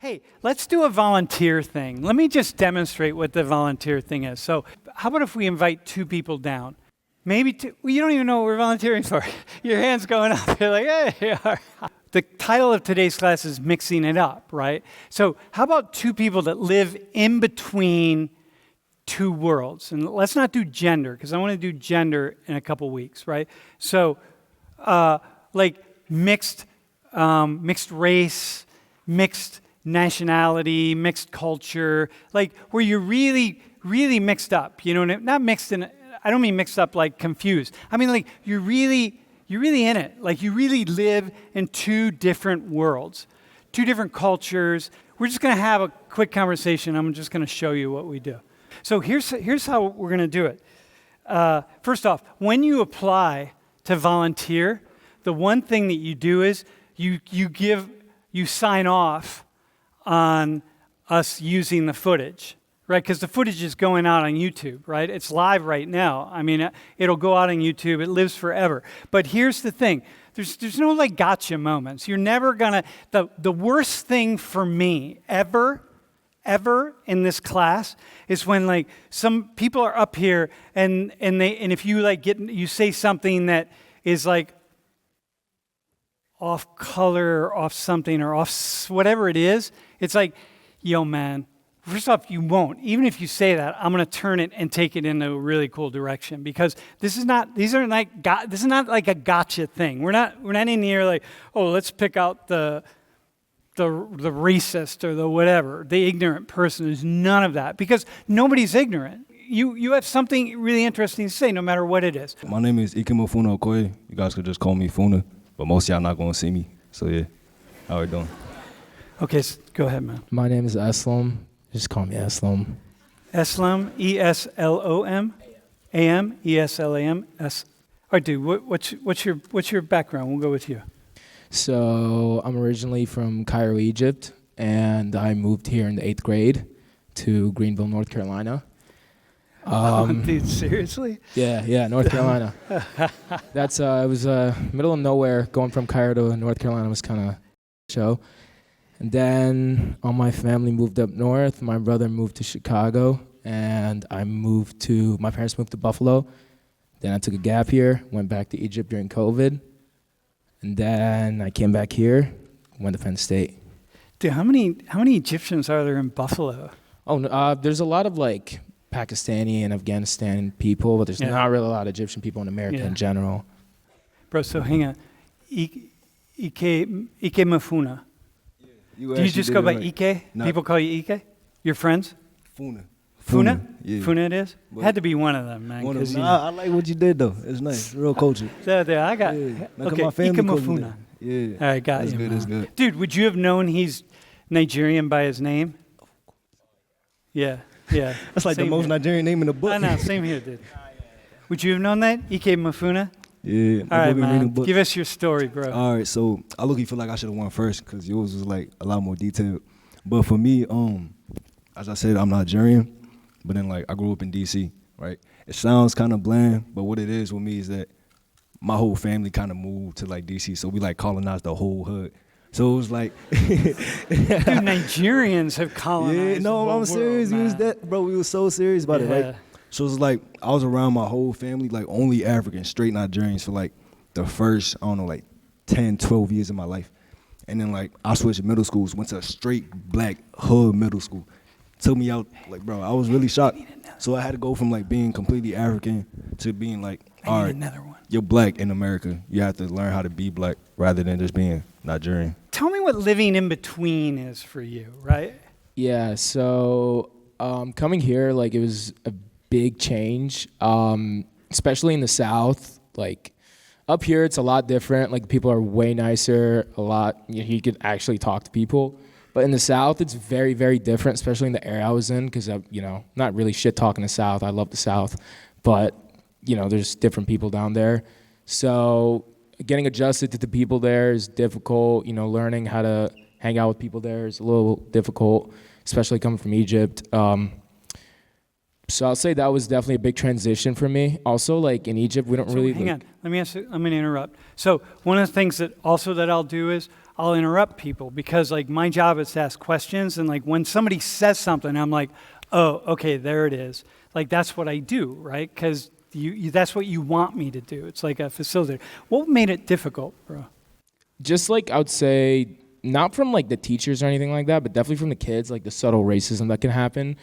Hey, let's do a volunteer thing. Let me just demonstrate what the volunteer thing is. So how about if we invite two people down? Maybe two. Well, you don't even know what we're volunteering for. Your hand's going up. You're like, hey, here you are. The title of today's class is Mixing It Up, right? So how about two people that live in between two worlds? And let's not do gender, because I want to do gender in a couple weeks, right? So like mixed race, mixed nationality, mixed culture, like where you're really, really mixed up, you know, not mixed in, I don't mean mixed up like confused. I mean like you're really in it. Like you really live in two different worlds, two different cultures. We're just going to have a quick conversation. I'm just going to show you what we do. So here's how we're going to do it. First off, when you apply to volunteer, the one thing that you do is you sign off on us using the footage, right? Because the footage is going out on YouTube, right? It's live right now. I mean, it'll go out on YouTube. It lives forever. But here's the thing. There's no like gotcha moments. You're never gonna, the worst thing for me ever in this class is when like some people are up here and if you like you say something that is like off color or off something or off whatever it is, it's like, yo man, first off, you won't. Even if you say that, I'm going to turn it and take it in a really cool direction because this is not like a gotcha thing. We're not in here like, oh, let's pick out the racist or the whatever, the ignorant person. There's none of that because nobody's ignorant. You have something really interesting to say no matter what it is. My name is Ikemo Funa Okoye. You guys could just call me Funa, but most of y'all not going to see me. So yeah, how are you doing? Okay, go ahead, man. My name is Eslam. Just call me Eslam. Eslam, E-S-L-O-M? A-M, E-S-L-A-M, S. All right, dude, what's your background? We'll go with you. So I'm originally from Cairo, Egypt, and I moved here in the 8th grade to Greenville, North Carolina. Dude, seriously? Yeah, North Carolina. It was middle of nowhere. Going from Cairo to North Carolina was kind of show. And then all my family moved up north. My brother moved to Chicago, and my parents moved to Buffalo. Then I took a gap year, went back to Egypt during COVID. And then I came back here, went to Penn State. Dude, how many Egyptians are there in Buffalo? Oh, there's a lot of like Pakistani and Afghanistan people, but there's not really a lot of Egyptian people in America in general. Bro, so hang on. Ike Mafuna. Do you just go by Ike? No. People call you Ike? Your friends? Funa? Yeah. Funa it is? Had to be one of them, man. I like what you did, though. It's nice. Real culture. I got okay, my family Ike Mafuna. Yeah. All right, got that's you, good, that's good. Dude, would you have known he's Nigerian by his name? Yeah. That's like the most Nigerian name in the book. I know, same here, dude. Would you have known that? Ike Mafuna? Yeah. All right, man. Give us your story, bro. All right, so I look-y feel like I should have won first because yours was like a lot more detailed. But for me, as I said, I'm Nigerian, but then like I grew up in D.C., right? It sounds kind of bland, but what it is with me is that my whole family kind of moved to like D.C., so we like colonized the whole hood. So it was like, dude, Nigerians have colonized. Yeah, no, I'm serious. Man. We was that, bro. We was so serious about it, right? So it was like I was around my whole family, like only African, straight Nigerians for like the first, I don't know, like 10, 12 years of my life. And then like I switched middle schools, went to a straight black hood middle school. Took me out, like, bro, I was really shocked. So I had to go from like being completely African to being like, all right, you're black in America. You have to learn how to be black rather than just being Nigerian. Tell me what living in between is for you, right? Yeah, so coming here, like it was a big change, especially in the South. Like up here, it's a lot different. Like people are way nicer, you could actually talk to people. But in the South, it's very, very different, especially in the area I was in, because not really shit talking the South. I love the South, but there's different people down there. So getting adjusted to the people there is difficult. Learning how to hang out with people there is a little difficult, especially coming from Egypt. So I'll say that was definitely a big transition for me. Also, like in Egypt, we don't really. Hang on, let me interrupt. So one of the things that I'll do is I'll interrupt people because like my job is to ask questions, and like when somebody says something, I'm like, oh, okay, there it is. Like that's what I do, right? Because that's what you want me to do. It's like a facilitator. What made it difficult, bro? Just like I would say, not from like the teachers or anything like that, but definitely from the kids, like the subtle racism that can happen,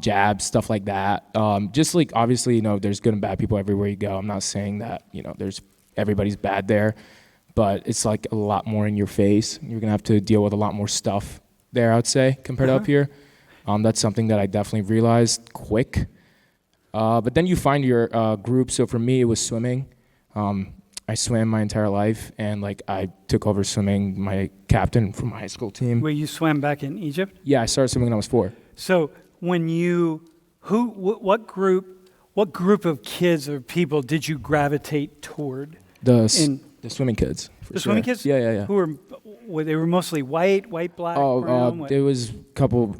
jabs, stuff like that. Just like obviously, there's good and bad people everywhere you go. I'm not saying that there's everybody's bad there, but it's like a lot more in your face. You're gonna have to deal with a lot more stuff there, I would say, compared to up here. That's something that I definitely realized quick. But then you find your group. So for me, it was swimming. I swam my entire life, and like I took over swimming, my captain from my high school team. Where you swam back in Egypt? Yeah, I started swimming when I was 4. So when what group of kids or people did you gravitate toward? The swimming kids. The swimming kids? Yeah. Who they were mostly white, black, brown? There was a couple.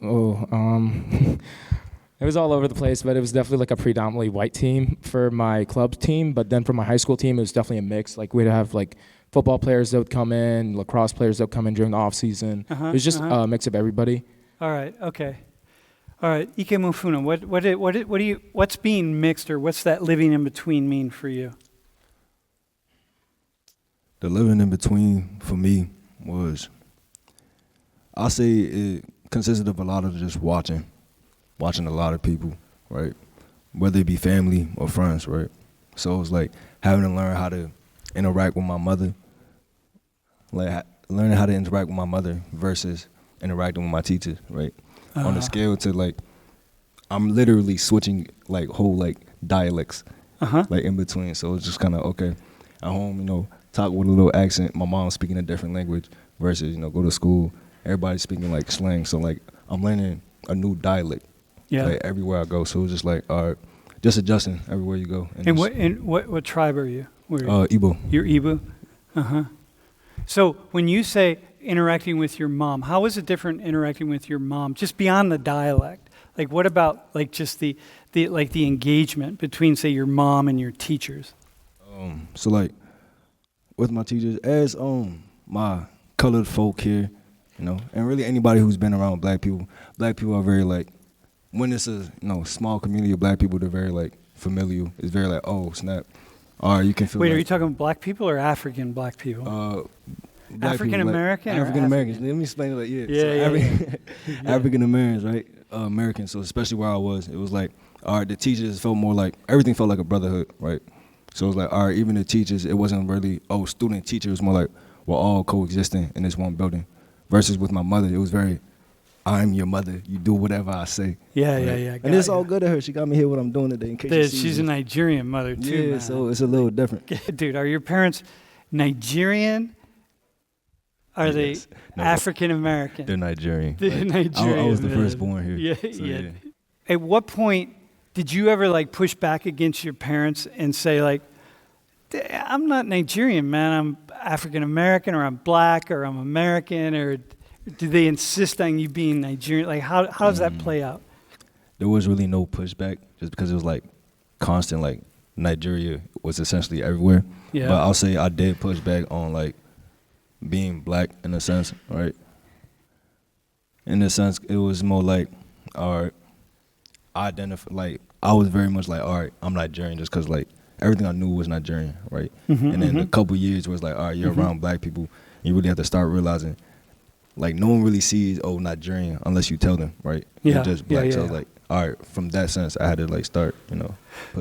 It was all over the place, but it was definitely like a predominantly white team for my club team. But then for my high school team, it was definitely a mix. Like we'd have like football players that would come in, lacrosse players that would come in during the off season. It was just a mix of everybody. All right. Okay. All right. Ike Mufuna, what's being mixed, or what's that living in between mean for you? The living in between for me was, I'll say it consisted of a lot of just watching a lot of people, right? Whether it be family or friends, right? So it was like having to learn how to interact with my mother, like learning how to interact with my mother versus interacting with my teachers, right? On the scale to like, I'm literally switching like whole like dialects, like in between. So it's just kind of okay. At home, talk with a little accent. My mom's speaking a different language versus go to school, everybody's speaking like slang. So like I'm learning a new dialect. Yeah. Like everywhere I go, so it was just like, all right, just adjusting everywhere you go. And what tribe are you? Igbo. You're Igbo? So when you say interacting with your mom, how is it different interacting with your mom, just beyond the dialect? Like what about like just the engagement between, say, your mom and your teachers? So like with my teachers, as my colored folk here, and really anybody who's been around black people are very like, when it's a small community of black people, they're very like familial. It's very like, oh snap, all right, you can feel. Wait, like, are you talking black people or African black people? African American. African Americans. Let me explain it. Like African Americans, right? Americans. So especially where I was, it was like, all right, the teachers felt more like everything felt like a brotherhood, right? So it was like, all right, even the teachers, it wasn't really student teacher. It was more like we're all coexisting in this one building. Versus with my mother, it was very, I'm your mother. You do whatever I say. Yeah. And it's all good at her. She got me here what I'm doing today. In case she's a Nigerian mother too. Yeah, man. So it's a little different. Dude, are your parents Nigerian? Are they African American? They're Nigerian. They're Nigerian. I was the firstborn here. Yeah. At what point did you ever like push back against your parents and say like, I'm not Nigerian, man. I'm African American, or I'm black, or I'm American, or do they insist on you being Nigerian? Like, how does that play out? There was really no pushback, just because it was like constant. Like Nigeria was essentially everywhere. Yeah. But I'll say I did push back on like being black in a sense, right? In a sense, it was more like, all right, like I was very much like, all right, I'm Nigerian, just because like everything I knew was Nigerian, right? And then a couple years was like, all right, you're around black people, you really have to start realizing, like, no one really sees, Nigerian unless you tell them, right? Yeah. You're just black. So like, all right, from that sense, I had to like start,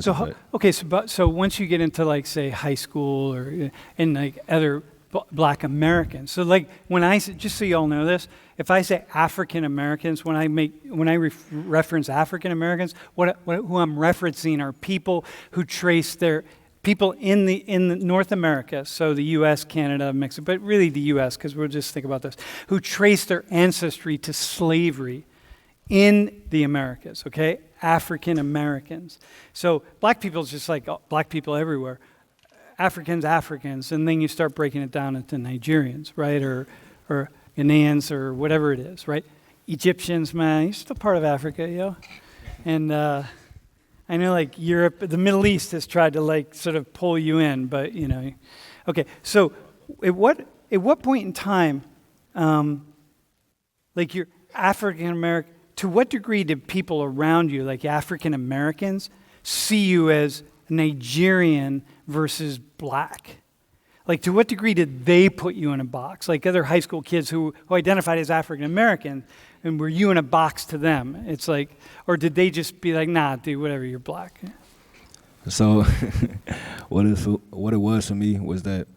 So once you get into like, say, high school or in like other black Americans, so like when I say, just so you all know this, if I say African Americans, when I reference African Americans, who I'm referencing are people who trace their people in the North America, so the U.S., Canada, Mexico, but really the U.S., because we'll just think about this, who trace their ancestry to slavery in the Americas, okay? African Americans. So black people is just like black people everywhere. Africans, and then you start breaking it down into Nigerians, right? Or Ghanaians or whatever it is, right? Egyptians, man, you're still part of Africa, yo. And I know like Europe, the Middle East has tried to like sort of pull you in, but okay. So at at what point in time, like you're African American, to what degree did people around you, like African Americans, see you as Nigerian versus black? Like, to what degree did they put you in a box? Like other high school kids who identified as African American, and were you in a box to them? It's like, or did they just be like, nah, dude, whatever, you're black? So what it was for me was that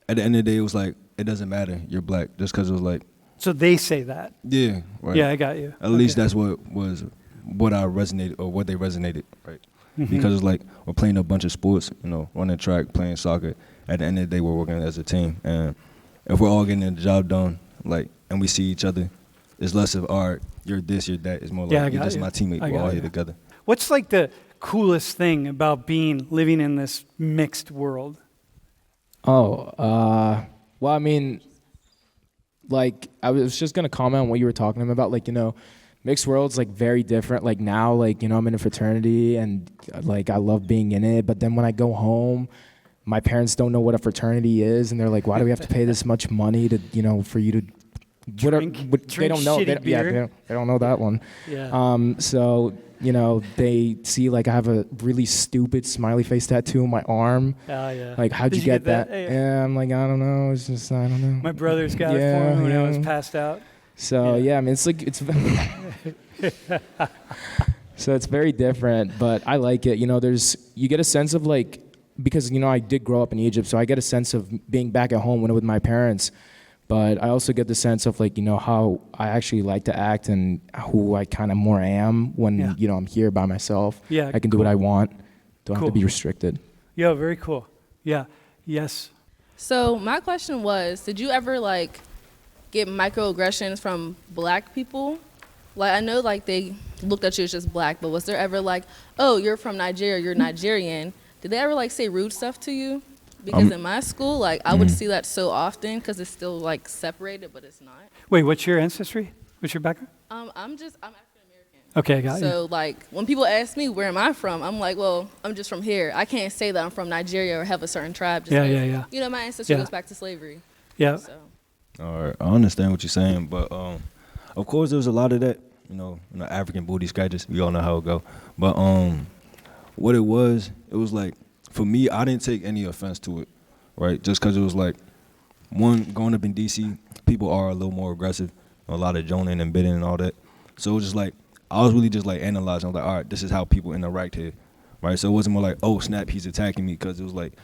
at the end of the day, it was like, it doesn't matter, you're black, just because it was like. So they say that? Yeah, right. Yeah, I got you. At least that's what I resonated, or what they resonated, right? Mm-hmm. Because it's like, we're playing a bunch of sports, running track, playing soccer. At the end of the day, we're working as a team. And if we're all getting the job done, like, and we see each other, it's less of, all right, you're this, you're that. It's more like, you're just my teammate. We're all here together. What's like the coolest thing about living in this mixed world? Well, I mean, like, I was just going to comment on what you were talking about. Like, mixed world's like very different. Like now, like, I'm in a fraternity and like I love being in it. But then when I go home, my parents don't know what a fraternity is, and they're like, "Why do we have to pay this much money to, for you to drink they don't know. They don't know that one. Yeah. So they see like I have a really stupid smiley face tattoo on my arm. Oh yeah. Like, how'd you get that? Yeah, I'm like, I don't know. It's just, I don't know. My brother's got it for me when I was passed out. So I mean, it's like so it's very different, but I like it. You get a sense of like, because I did grow up in Egypt, so I get a sense of being back at home when I'm with my parents. But I also get the sense of like, how I actually like to act and who I kind of more am when, I'm here by myself. Yeah, I can do what I want. Don't have to be restricted. Yeah, very cool. Yeah. Yes. So my question was, did you ever like get microaggressions from black people? Like, I know like they looked at you as just black, but was there ever like, oh, you're from Nigeria, you're Nigerian? Did they ever like say rude stuff to you? Because in my school, like, I would see that so often because it's still like separated, but it's not. Wait, what's your ancestry? What's your background? I'm African American. Okay, I got you. So like, when people ask me where am I from, I'm like, well, I'm just from here. I can't say that I'm from Nigeria or have a certain tribe. Just yeah. My ancestry goes back to slavery. Yeah. So. All right, I understand what you're saying, but of course there's a lot of that. African booty scratches. We all know how it go. But what it was like, for me, I didn't take any offense to it, right? Just because it was like, one, growing up in D.C., people are a little more aggressive, a lot of joning and bidding and all that. So it was just like, I was really just like analyzing. I was like, all right, this is how people interact here, right? So it wasn't more like, oh, snap, he's attacking me, because it was like,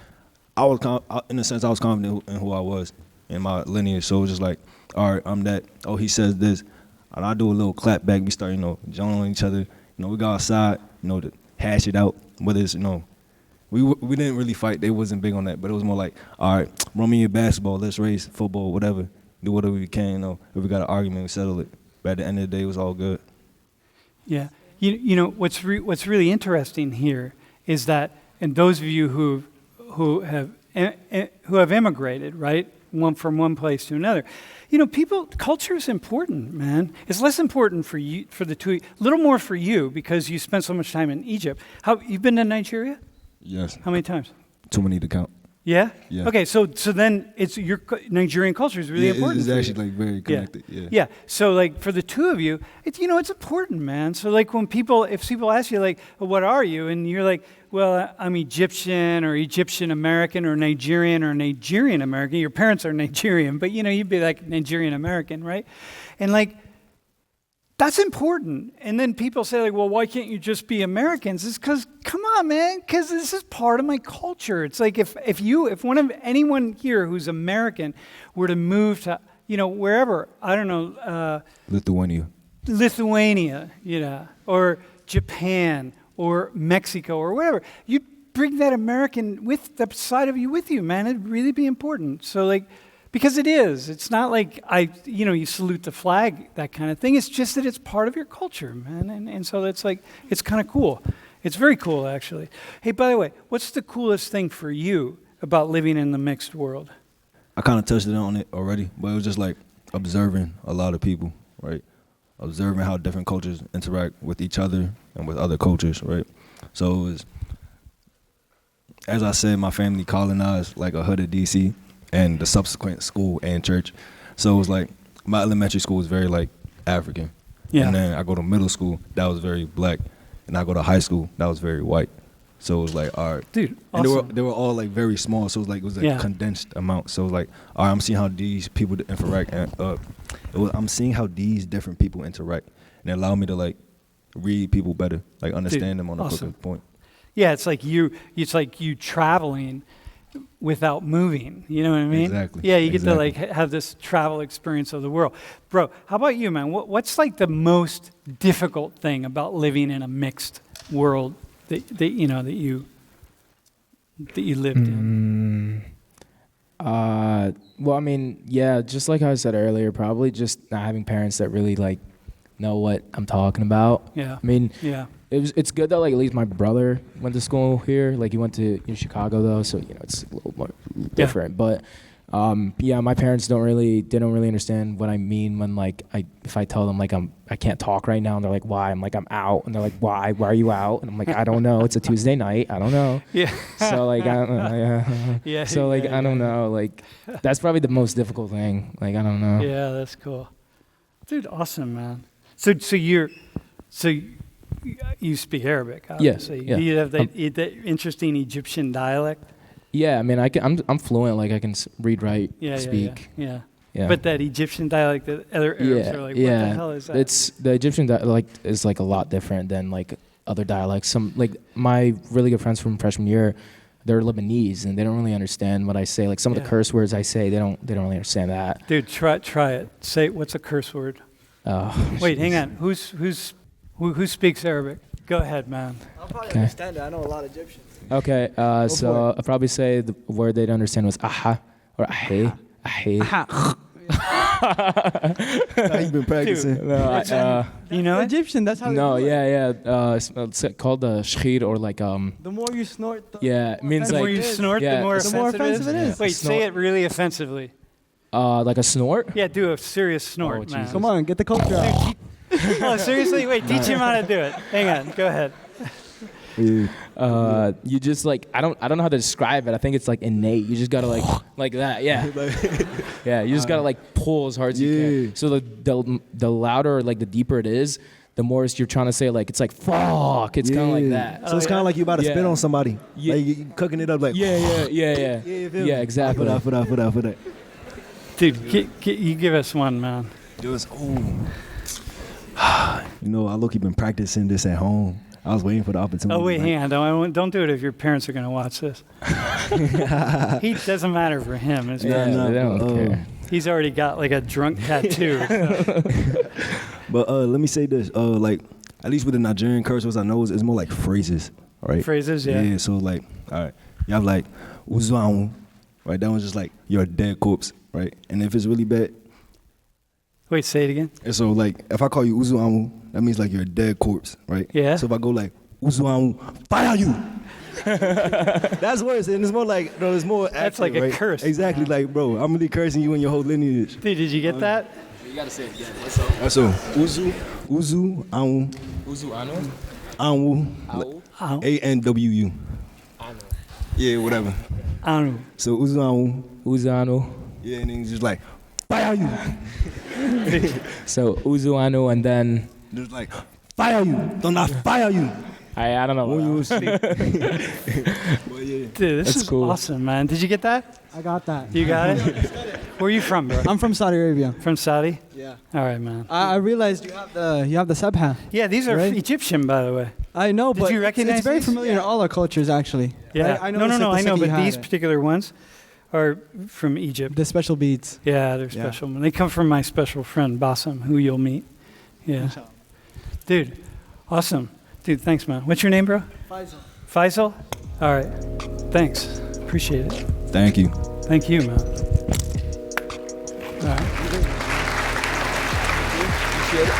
in a sense, I was confident in who I was, in my lineage. So it was just like, all right, I'm that. Oh, he says this. And I do a little clap back. We start, joning on each other. We go outside, to hash it out. Whether it's, we didn't really fight. They wasn't big on that. But it was more like, all right, run me your basketball. Let's race, football, whatever. Do whatever we can. If we got an argument, we settle it. But at the end of the day, it was all good. Yeah. What's really interesting here is that, and those of you who have immigrated, right, from one place to another, culture is important, man. It's less important for you, a little more for you because you spent so much time in Egypt. You've been to Nigeria? Yes. How many times? Too many to count. Yeah? Yeah. Okay, so then it's your Nigerian culture is really important. It's actually like very connected. Yeah. So like for the two of you, it's it's important, man. So like if people ask you like, well, what are you? And you're like, well, I'm Egyptian or Egyptian American or Nigerian American. Your parents are Nigerian, but you'd be like Nigerian American, right? And like, that's important. And then people say like, well, why can't you just be Americans? It's because, come on, man, because this is part of my culture. It's like if anyone here who's American were to move to, wherever, I don't know. Lithuania, or Japan, or Mexico, or whatever. You bring that American side of you with you, man. It'd really be important. So like, because it is. It's not like you salute the flag, that kind of thing. It's just that it's part of your culture, man. And so it's like, it's kind of cool. It's very cool, actually. Hey, by the way, what's the coolest thing for you about living in the mixed world? I kind of touched on it already, but it was just like observing a lot of people, right? Observing how different cultures interact with each other and with other cultures, right? So it was, as I said, my family colonized like a hood of D.C., and the subsequent school and church. So it was like my elementary school was very like African. Yeah. And then I go to middle school, that was very black. And I go to high school, that was very white. So it was like, all right. Dude, And awesome. they were all like very small. So it was like Yeah. condensed amount. So it was like, all right, I'm seeing how these people interact. And I'm seeing how these different people interact. And it allowed me to like read people better, like understand them on a awesome. quicker point. Yeah, it's like you traveling without moving. You know what I mean? Exactly. Yeah, you get to Exactly. like have this travel experience of the world. Bro, how about you, man? What's like the most difficult thing about living in a mixed world that you lived in? Well, I mean, yeah, just like I said earlier, probably just not having parents that really like know what I'm talking about. Yeah. I mean, Yeah. it's good that like at least my brother went to school here. Like he went to Chicago though, so it's a little more different. But yeah, my parents they don't really understand what I mean when like if I tell them like I can't talk right now, and they're like, why? I'm like, I'm out, and they're like, why are you out? And I'm like, I don't know, it's a Tuesday night, I don't know. Yeah. So like I don't know, yeah. Yeah. So like yeah, I don't know, like that's probably the most difficult thing. Like I don't know. Yeah, that's cool. Dude, awesome, man. So you speak Arabic, obviously. yeah. Do you have that interesting Egyptian dialect? Yeah, I mean I'm fluent. Like I can read, write, Yeah, speak. yeah. Yeah. But that Egyptian dialect that other Arabs are like, what the hell is that? It's the Egyptian dialect is like a lot different than like other dialects. Some like my really good friends from freshman year, they're Lebanese and they don't really understand what I say. Like some of the curse words I say, they don't really understand that. Dude, try it. Say what's a curse word? Wait, hang on. Who speaks Arabic? Go ahead, man. I'll probably understand it. I know a lot of Egyptians. Okay, so I'll probably say the word they'd understand was aha or ahe. Ahe. You've been practicing. No, You know it? Egyptian, that's how no, they do it. yeah. It's called shkhir or like The more you snort, the Yeah, it means The like more you snort, yeah, the more the more offensive offensive it is. Wait, Snort. say it really offensively. like a snort. Yeah, do a serious snort, Oh, man. Jesus. Come on, get the culture out. Oh, seriously? Wait, teach him how to do it. Hang on, go ahead. You just like I don't know how to describe it. I think it's like innate. You just gotta like that. Yeah, yeah. You just gotta like pull as hard as you can. So the louder, like the deeper it is, the more you're trying to say. Like it's like fuck. It's kind of like that. So it's kind of like you about to spit Yeah. on somebody. Yeah. Like you cooking it up like. Yeah. you feel me? Exactly. For that. Dude, you give us one, man. Do us. You know, I look, been practicing this at home. I was waiting for the opportunity. Oh, wait, hang on. Don't do it if your parents are going to watch this. He doesn't matter for him. It's Yeah, no, they don't care. He's already got like a drunk tattoo. But let me say this. Like, at least with the Nigerian curse words I know it's more like phrases, right? Phrases, yeah. Yeah, so like, all right. You have like, uzuanwu, right? That one's just like, you're a dead corpse, right? And if it's really bad, Wait, say it again. and so like, if I call you uzuanwu, that means like you're a dead corpse, right? Yeah. So if I go like, uzuanwu, fire you. That's worse, and it's more like, no, it's more That's accurate, like a right? curse. Exactly, like, bro, I'm really cursing you and your whole lineage. Dude, did you get that? You gotta say it again. That's all. Uzu, anwu, Uzu anu. anwu, Anu. ANWU. Anu. Yeah, whatever. Anu. So uzu, anwu, Uzanu. yeah, and then it's just like, fire you. So uzu anu, and then Just like, fire you. Don't not fire you. I don't know. When you What asleep. But yeah. Dude, this That's is cool. awesome, man. Did you get that? I got that. You got it? Where are you from, bro? I'm from Saudi Arabia. From Saudi? Yeah. All right, man. I realized you have the sabha. Yeah, these are Right? Egyptian, by the way. I know, Did but you recognize it's very these? familiar in all our cultures, actually. Yeah. I No, noticed it the I know, second you but had these it. particular ones are from Egypt. The special beads. Yeah, they're Yeah. special. They come from my special friend, Bassem, who you'll meet. Yeah. Dude, awesome. Dude, thanks, man. What's your name, bro? Faisal. Faisal? All right. Thanks. Appreciate it. Thank you. Thank you, man. All right. Appreciate it.